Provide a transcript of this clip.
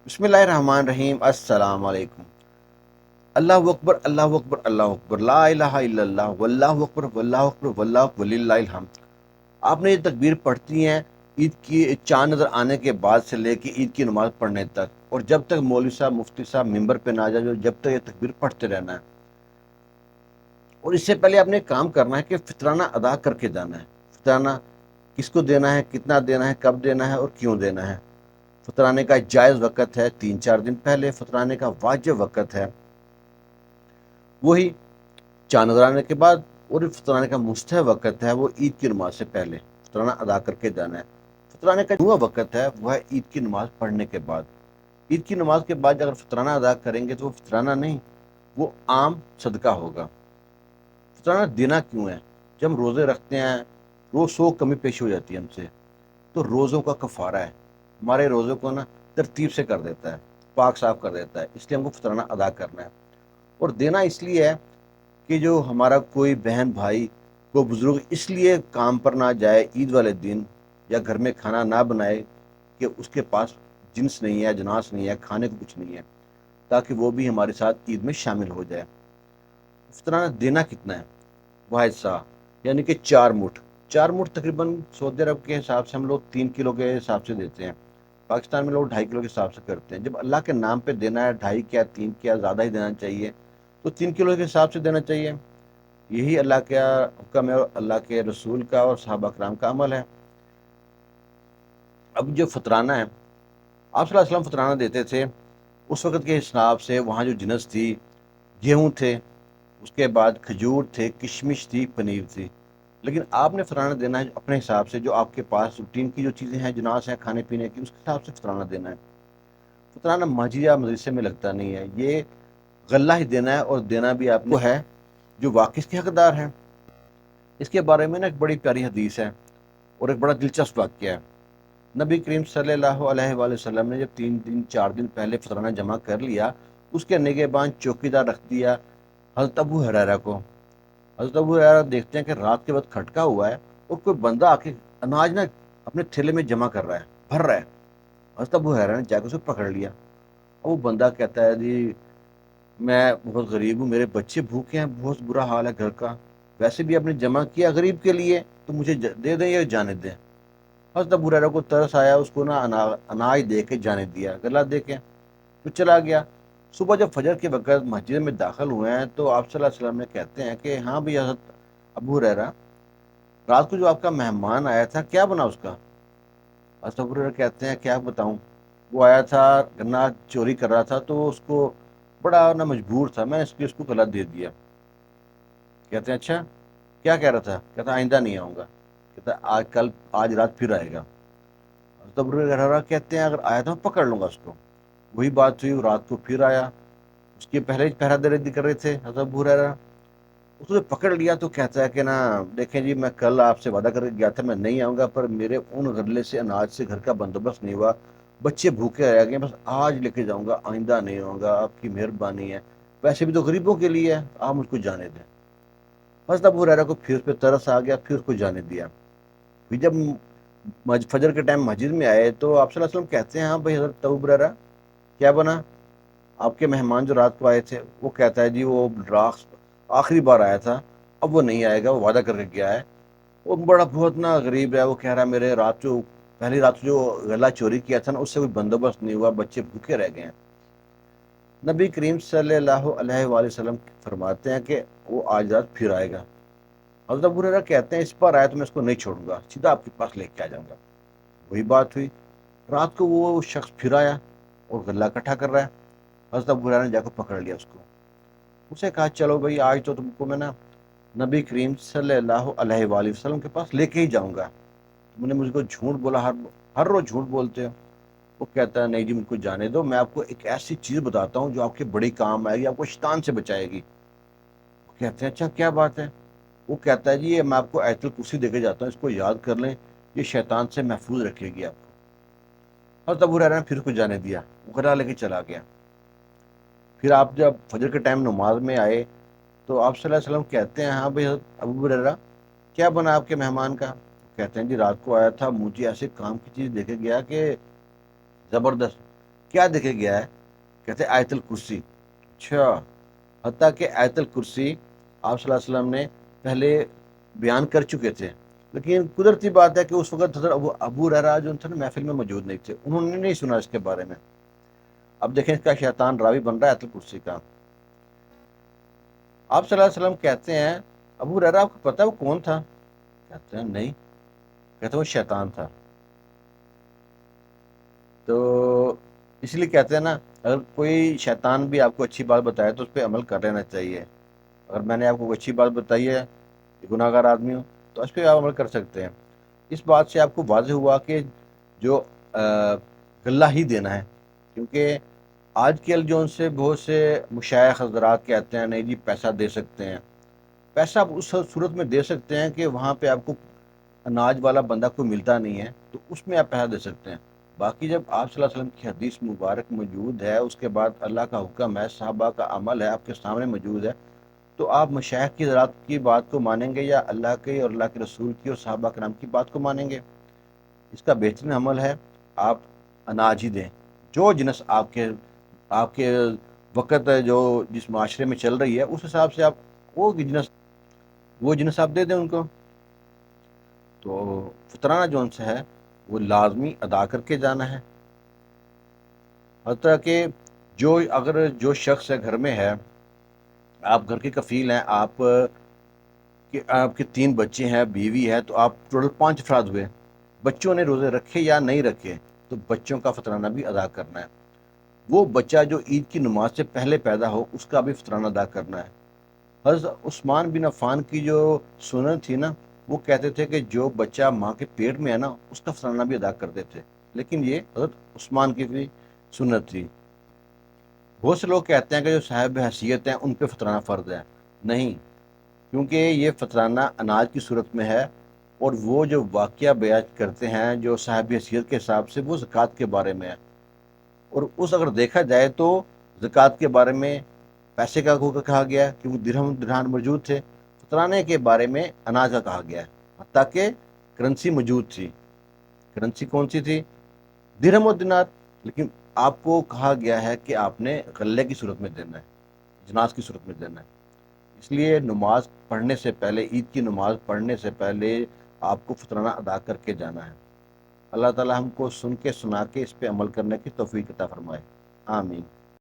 بسم اللہ الرحمن الرحیم، السلام علیکم۔ اللہ اکبر اللہ اکبر اللہ اکبر، لا الہ الا اللہ، واللہ اکبر واللہ اکبر واللہ اکبر وللہ الحمد۔ آپ نے یہ تکبیر پڑھتی ہیں عید کی چاند نظر آنے کے بعد سے لے کے عید کی نماز پڑھنے تک، اور جب تک مولوی صاحب مفتی صاحب ممبر پہ نہ جائے جب تک یہ تکبیر پڑھتے رہنا ہے۔ اور اس سے پہلے آپ نے کام کرنا ہے کہ فطرانہ ادا کر کے جانا ہے۔ فطرانہ کس کو دینا ہے، کتنا دینا ہے، کب دینا ہے اور کیوں دینا ہے۔ فطرانے کا جائز وقت ہے 3-4 دن پہلے، فطرانے کا واجب وقت ہے وہی چاند نظر آنے کے بعد، اور فطرانے کا مستحب وقت ہے وہ عید کی نماز سے پہلے فطرانہ ادا کر کے جانا ہے۔ فطرانے کا جو وقت ہے وہ ہے عید کی نماز پڑھنے کے بعد۔ عید کی نماز کے بعد اگر فطرانہ ادا کریں گے تو وہ فطرانہ نہیں، وہ عام صدقہ ہوگا۔ فطرانہ دینا کیوں ہے؟ جب ہم روزے رکھتے ہیں، روز 100 کمی پیشی ہو جاتی ہے ہم سے، تو روزوں کا کفارہ ہے، ہمارے روزوں کو نا ترتیب سے کر دیتا ہے، پاک صاف کر دیتا ہے، اس لیے ہم کو فطرانہ ادا کرنا ہے۔ اور دینا اس لیے ہے کہ جو ہمارا کوئی بہن بھائی کو بزرگ اس لیے کام پر نہ جائے عید والے دن، یا گھر میں کھانا نہ بنائے کہ اس کے پاس جنس نہیں ہے، جناس نہیں ہے، کھانے کو کچھ نہیں ہے، تاکہ وہ بھی ہمارے ساتھ عید میں شامل ہو جائے۔ فطرانہ دینا کتنا ہے؟ واحد سا، یعنی کہ 4 مٹھ۔ 4 مٹھ تقریباً سعودی عرب کے حساب سے ہم لوگ 3 کلو کے حساب سے دیتے ہیں، پاکستان میں لوگ 2.5 کلو کے حساب سے کرتے ہیں۔ جب اللہ کے نام پہ دینا ہے، 2.5 کیا 3 کیا زیادہ ہی دینا چاہیے، تو 3 کلو کے حساب سے دینا چاہیے۔ یہی اللہ کا حکم ہے اور اللہ کے رسول کا اور صحابہ کرام کا عمل ہے۔ اب جو فطرانہ ہے، آپ صلی اللہ علیہ وسلم فطرانہ دیتے تھے اس وقت کے حساب سے، وہاں جو جنس تھی، گیہوں تھے، اس کے بعد کھجور تھے، کشمش تھی، پنیر تھی۔ لیکن آپ نے فطرانہ دینا ہے اپنے حساب سے، جو آپ کے پاس روٹین کی جو چیزیں ہیں، جناس ہیں کھانے پینے کی، اس کے حساب سے فطرانہ دینا ہے۔ فطرانہ مسجد یا مدرسے میں لگتا نہیں ہے، یہ غلہ ہی دینا ہے، اور دینا بھی آپ کو ہے جو واقعی کے حقدار ہیں۔ اس کے بارے میں نا ایک بڑی پیاری حدیث ہے اور ایک بڑا دلچسپ واقعہ ہے۔ نبی کریم صلی اللہ علیہ وآلہ وسلم نے جب 3 دن 4 دن پہلے فطرانہ جمع کر لیا، اس کے نگہبان چوکیدار رکھ دیا حضرت ابو ہریرہ کو۔ حضرت ابو ہریرہ دیکھتے ہیں کہ رات کے وقت کھٹکا ہوا ہے اور کوئی بندہ آ کے اناج نہ اپنے تھیلے میں جمع کر رہا ہے، بھر رہا ہے۔ حضرت ابو ہریرہ نے جا کے اسے پکڑ لیا، اور وہ بندہ کہتا ہے جی میں بہت غریب ہوں، میرے بچے بھوکے ہیں، بہت برا حال ہے گھر کا، ویسے بھی آپ نے جمع کیا غریب کے لیے، تو مجھے دے دیں یا جانے دیں۔ حضرت ابو ہریرہ کو ترس آیا، اس کو نا اناج دے کے جانے دیا، گلا دے کے تو چلا گیا۔ صبح جب فجر کے وقت مسجد میں داخل ہوئے ہیں تو آپ صلی اللہ علیہ وسلم نے کہتے ہیں کہ ہاں بھی حضرت ابو ہریرہ، رات کو جو آپ کا مہمان آیا تھا کیا بنا اس کا؟ حضرت ابو ہریرہ کہتے ہیں کیا بتاؤں، وہ آیا تھا گنا چوری کر رہا تھا، تو اس کو بڑا نا مجبور تھا، میں نے اس لیے اس کو گلا دے دیا۔ کہتے ہیں اچھا کیا کہہ رہا تھا؟ کہتا آئندہ نہیں آؤں گا، کہتا آج رات پھر آئے گا۔ حضرت ابو ہریرہ کہتے ہیں اگر آیا تو میں پکڑ لوں گا اس کو۔ وہی بات ہوئی، رات کو پھر آیا، اس کے پہلے ہی پہرا دے کر رہے تھے حضرت ابو ہریرہ، اس نے پکڑ لیا تو کہتا ہے کہ نا دیکھیں جی، میں کل آپ سے وعدہ کر کے گیا تھا میں نہیں آؤں گا، پر میرے ان غلے سے اناج سے گھر کا بندوبست نہیں ہوا، بچے بھوکے رہ گئے، بس آج لے کے جاؤں گا، آئندہ نہیں آؤں گا، آپ کی مہربانی ہے، ویسے بھی تو غریبوں کے لیے ہے، آپ مجھ کو جانے دیں۔ حضرت ابو ہریرہ کو پھر اس پہ ترس آ گیا، پھر اس کو جانے دیا۔ پھر جب فجر کے ٹائم مسجد میں آئے تو آپ صلی اللہ علیہ وسلم کہتے ہیں ہاں بھائی حضرت ابو ہریرہ کیا بنا؟ آپ کے مہمان جو رات کو آئے تھے، وہ کہتا ہے جی وہ رات آخری بار آیا تھا، اب وہ نہیں آئے گا، وہ وعدہ کر کے گیا ہے، وہ بڑا بہت نا غریب ہے، وہ کہہ رہا ہے میرے پہلی رات جو غلہ چوری کیا تھا نا اس سے کوئی بندوبست نہیں ہوا، بچے بھوکے رہ گئے ہیں۔ نبی کریم صلی اللہ علیہ وآلہ وسلم فرماتے ہیں کہ وہ آج رات پھر آئے گا۔ حضرت ابو ہریرہ کہتے ہیں اس بار آیا تو میں اس کو نہیں چھوڑوں گا، سیدھا آپ کے پاس لے کے آ جاؤں گا۔ وہی بات ہوئی، رات کو وہ شخص پھر آیا اور غلہ اکٹھا کر رہا ہے۔ حضرت ابو ہریرہ نے جا کے پکڑ لیا اس کو، اسے کہا چلو بھائی آج تو تم کو میں نا نبی کریم صلی اللہ علیہ وآلہ وسلم کے پاس لے کے ہی جاؤں گا، تم نے مجھ کو جھوٹ بولا، ہر روز جھوٹ بولتے ہو۔ وہ کہتا ہے نہیں جی مجھ کو جانے دو، میں آپ کو ایک ایسی چیز بتاتا ہوں جو آپ کے بڑی کام آئے گی، آپ کو شیطان سے بچائے گی۔ وہ کہتے ہیں اچھا کیا بات ہے؟ وہ کہتا ہے جی یہ میں آپ کو آیت الکرسی دے کے جاتا ہوں، اس کو یاد کر لیں، یہ شیطان سے محفوظ رکھے گی آپ کو۔ حضرت ابو ہریرہ نے پھر اس کو جانے دیا، وہ گلا لے کے چلا گیا۔ پھر آپ جب فجر کے ٹائم نماز میں آئے تو آپ صلی اللہ علیہ وسلم کہتے ہیں ہاں بھائی حضرت ابو ہریرہ کیا بنا آپ کے مہمان کا؟ کہتے ہیں جی رات کو آیا تھا، مجھے ایسے کام کی چیز دے کے گیا کہ زبردست، کیا دیکھا گیا ہے؟ کہتے ہیں آیت الکرسی۔ اچھا، حتیٰ کہ آیت الکرسی آپ صلی اللہ علیہ وسلم نے پہلے بیان کر چکے تھے، لیکن قدرتی بات ہے کہ اس وقت حضرت ابو ہریرہ جو تھے نا محفل میں موجود نہیں تھے، انہوں نے نہیں سنا اس کے بارے میں۔ اب دیکھیں اس کا شیطان راوی بن رہا ہے آیت الکرسی کا۔ آپ صلی اللہ علیہ وسلم کہتے ہیں ابو ہریرہ آپ کو پتہ ہے وہ کون تھا؟ کہتے ہیں نہیں، کہتے ہیں وہ شیطان تھا۔ تو اس لیے کہتے ہیں نا، اگر کوئی شیطان بھی آپ کو اچھی بات بتائے تو اس پہ عمل کر لینا چاہیے۔ اگر میں نے آپ کو کوئی اچھی بات بتائی ہے کہ گناہ گار آدمی ہوں تو اس پہ آپ عمل کر سکتے ہیں۔ اس بات سے آپ کو واضح ہوا کہ جو غلہ ہی دینا ہے، کیونکہ آج کل جو ان سے بہت سے مشائخ حضرات کہتے ہیں نہیں جی پیسہ دے سکتے ہیں۔ پیسہ آپ اس صورت میں دے سکتے ہیں کہ وہاں پہ آپ کو اناج والا بندہ کوئی ملتا نہیں ہے، تو اس میں آپ پیسہ دے سکتے ہیں۔ باقی جب آپ صلی اللہ علیہ وسلم کی حدیث مبارک موجود ہے، اس کے بعد اللہ کا حکم ہے، صحابہ کا عمل ہے آپ کے سامنے موجود ہے، تو آپ مشائخ کی حضرات کی بات کو مانیں گے یا اللہ کے اور اللہ کے رسول کی اور صحابہ کرام کی بات کو مانیں گے؟ اس کا بہترین عمل ہے آپ اناج ہی دیں، جو جنس آپ کے وقت جو جس معاشرے میں چل رہی ہے اس حساب سے آپ وہ جنس آپ دے دیں ان کو۔ تو فطرانہ جون سے ہے وہ لازمی ادا کر کے جانا ہے۔ حتیٰ کہ اگر جو شخص ہے گھر میں ہے، آپ گھر کے کفیل ہیں، آپ کے 3 بچے ہیں، بیوی ہے، تو آپ ٹوٹل 5 افراد ہوئے۔ بچوں نے روزے رکھے یا نہیں رکھے تو بچوں کا فطرانہ بھی ادا کرنا ہے۔ وہ بچہ جو عید کی نماز سے پہلے پیدا ہو اس کا بھی فطرانہ ادا کرنا ہے۔ حضرت عثمان بن عفان کی جو سنت تھی نا، وہ کہتے تھے کہ جو بچہ ماں کے پیٹ میں ہے نا اس کا فطرانہ بھی ادا کرتے تھے، لیکن یہ حضرت عثمان کی بھی سنت تھی۔ بہت سے لوگ کہتے ہیں کہ جو صاحب حیثیت ہیں ان پہ فطرانہ فرض ہے، نہیں، کیونکہ یہ فطرانہ اناج کی صورت میں ہے، اور وہ جو واقعہ بیان کرتے ہیں جو صاحب حیثیت کے حساب سے وہ زکوٰۃ کے بارے میں ہے۔ اور اگر دیکھا جائے تو زکوٰۃ کے بارے میں پیسے کا کہا گیا ہے کہ وہ درہم درہم موجود تھے، فطرانے کے بارے میں اناج کا کہا گیا ہے، حتیٰ کہ کرنسی موجود تھی۔ کرنسی کون سی تھی؟ درہم و دینار۔ لیکن آپ کو کہا گیا ہے کہ آپ نے غلے کی صورت میں دینا ہے، اجناس کی صورت میں دینا ہے۔ اس لیے نماز پڑھنے سے پہلے، عید کی نماز پڑھنے سے پہلے آپ کو فطرانہ ادا کر کے جانا ہے۔ اللہ تعالی ہم کو سن کے سنا کے اس پہ عمل کرنے کی توفیق عطا فرمائے، آمین۔